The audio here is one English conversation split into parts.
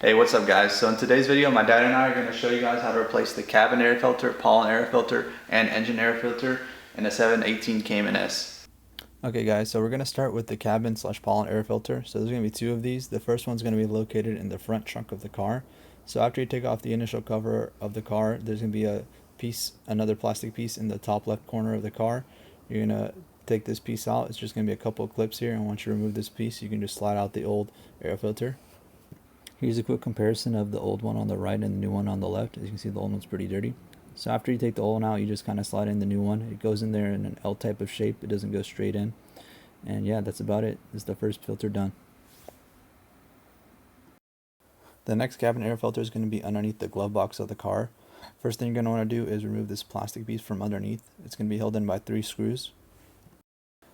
Hey, what's up guys? So in today's video, my dad and I are going to show you guys how to replace the cabin air filter, pollen air filter, and engine air filter in a 718 Cayman S. Okay guys, so we're going to start with the cabin / pollen air filter. So there's going to be two of these. The first one's going to be located in the front trunk of the car. So after you take off the initial cover of the car, there's going to be another plastic piece in the top left corner of the car. You're going to take this piece out. It's just going to be a couple of clips here, and once you remove this piece, you can just slide out the old air filter. Here's a quick comparison of the old one on the right and the new one on the left. As you can see, the old one's pretty dirty. So after you take the old one out, you just kind of slide in the new one. It goes in there in an L type of shape. It doesn't go straight in. And yeah, that's about it. This is the first filter done. The next cabin air filter is going to be underneath the glove box of the car. First thing you're going to want to do is remove this plastic piece from underneath. It's going to be held in by 3 screws.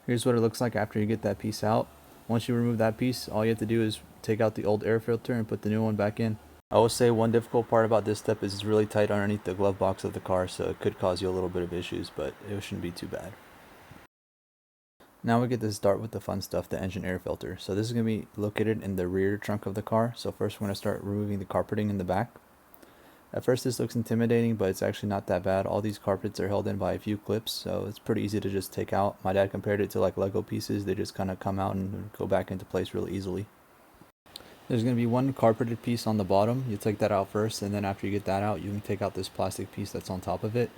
Here's what it looks like after you get that piece out. Once you remove that piece, all you have to do is take out the old air filter and put the new one back in. I will say one difficult part about this step is it's really tight underneath the glove box of the car, so it could cause you a little bit of issues, but it shouldn't be too bad. Now we get to start with the fun stuff, the engine air filter. So this is going to be located in the rear trunk of the car. So first we're going to start removing the carpeting in the back. At first this looks intimidating, but it's actually not that bad. All these carpets are held in by a few clips, so it's pretty easy to just take out. My dad compared it to like Lego pieces. They just kind of come out and go back into place really easily. There's going to be one carpeted piece on the bottom. You take that out first, and then after you get that out, you can take out this plastic piece that's on top of it.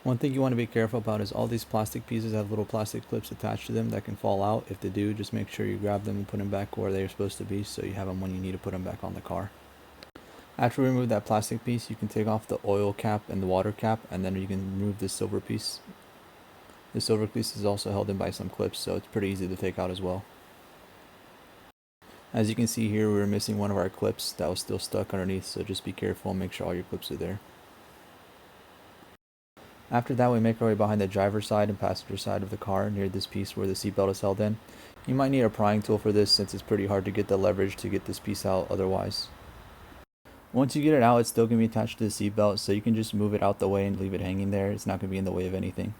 One thing you want to be careful about is all these plastic pieces have little plastic clips attached to them that can fall out. If they do, just make sure you grab them and put them back where they're supposed to be so you have them when you need to put them back on the car. After we remove that plastic piece, you can take off the oil cap and the water cap, and then you can remove this silver piece. The silver piece is also held in by some clips, so it's pretty easy to take out as well. As you can see here, we were missing one of our clips that was still stuck underneath, so just be careful and make sure all your clips are there. After that, we make our way behind the driver's side and passenger side of the car near this piece where the seatbelt is held in. You might need a prying tool for this since it's pretty hard to get the leverage to get this piece out otherwise. Once you get it out, it's still going to be attached to the seatbelt, so you can just move it out the way and leave it hanging there. It's not going to be in the way of anything.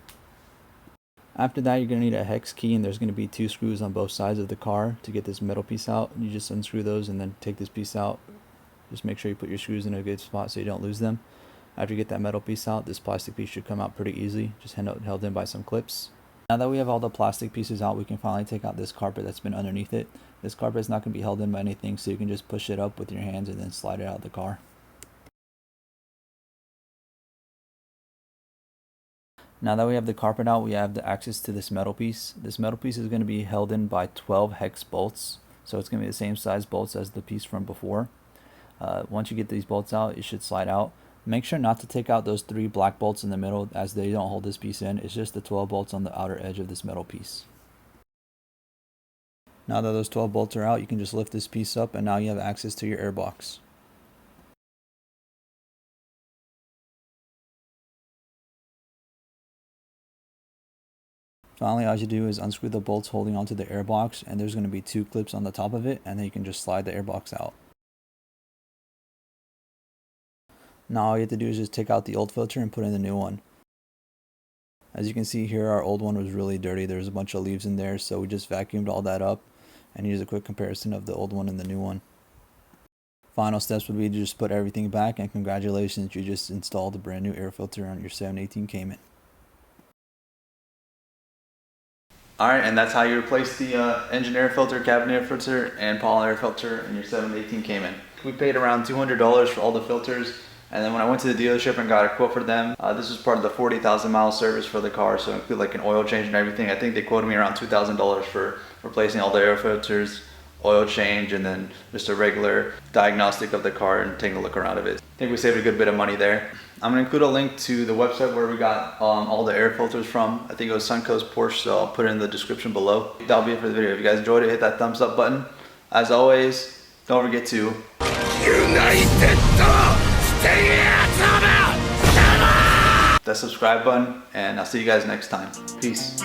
After that, you're going to need a hex key, and there's going to be 2 screws on both sides of the car to get this metal piece out. You just unscrew those and then take this piece out. Just make sure you put your screws in a good spot so you don't lose them. After you get that metal piece out, this plastic piece should come out pretty easy, just held in by some clips. Now that we have all the plastic pieces out, we can finally take out this carpet that's been underneath it. This carpet is not going to be held in by anything, so you can just push it up with your hands and then slide it out of the car. Now that we have the carpet out, we have the access to this metal piece. This metal piece is going to be held in by 12 hex bolts, so it's going to be the same size bolts as the piece from before. Once you get these bolts out, it should slide out. Make sure not to take out those 3 black bolts in the middle as they don't hold this piece in. It's just the 12 bolts on the outer edge of this metal piece. Now that those 12 bolts are out, you can just lift this piece up and now you have access to your air box. Finally, all you do is unscrew the bolts holding onto the air box, and there's going to be 2 clips on the top of it, and then you can just slide the air box out. Now all you have to do is just take out the old filter and put in the new one. As you can see here, our old one was really dirty. There's a bunch of leaves in there, so we just vacuumed all that up, and here's a quick comparison of the old one and the new one. Final steps would be to just put everything back, and congratulations, you just installed a brand new air filter on your 718 Cayman. Alright, and that's how you replace the engine air filter, cabin air filter, and pollen air filter in your 718 Cayman. We paid around $200 for all the filters. And then when I went to the dealership and got a quote for them, this was part of the 40,000 mile service for the car, so it included like an oil change and everything. I think they quoted me around $2,000 for replacing all the air filters, oil change, and then just a regular diagnostic of the car and taking a look around of it. I think we saved a good bit of money there. I'm going to include a link to the website where we got all the air filters from. I think it was Suncoast Porsche, so I'll put it in the description below. That'll be it for the video. If you guys enjoyed it, hit that thumbs up button. As always, don't forget to that subscribe button, and I'll see you guys next time. Peace.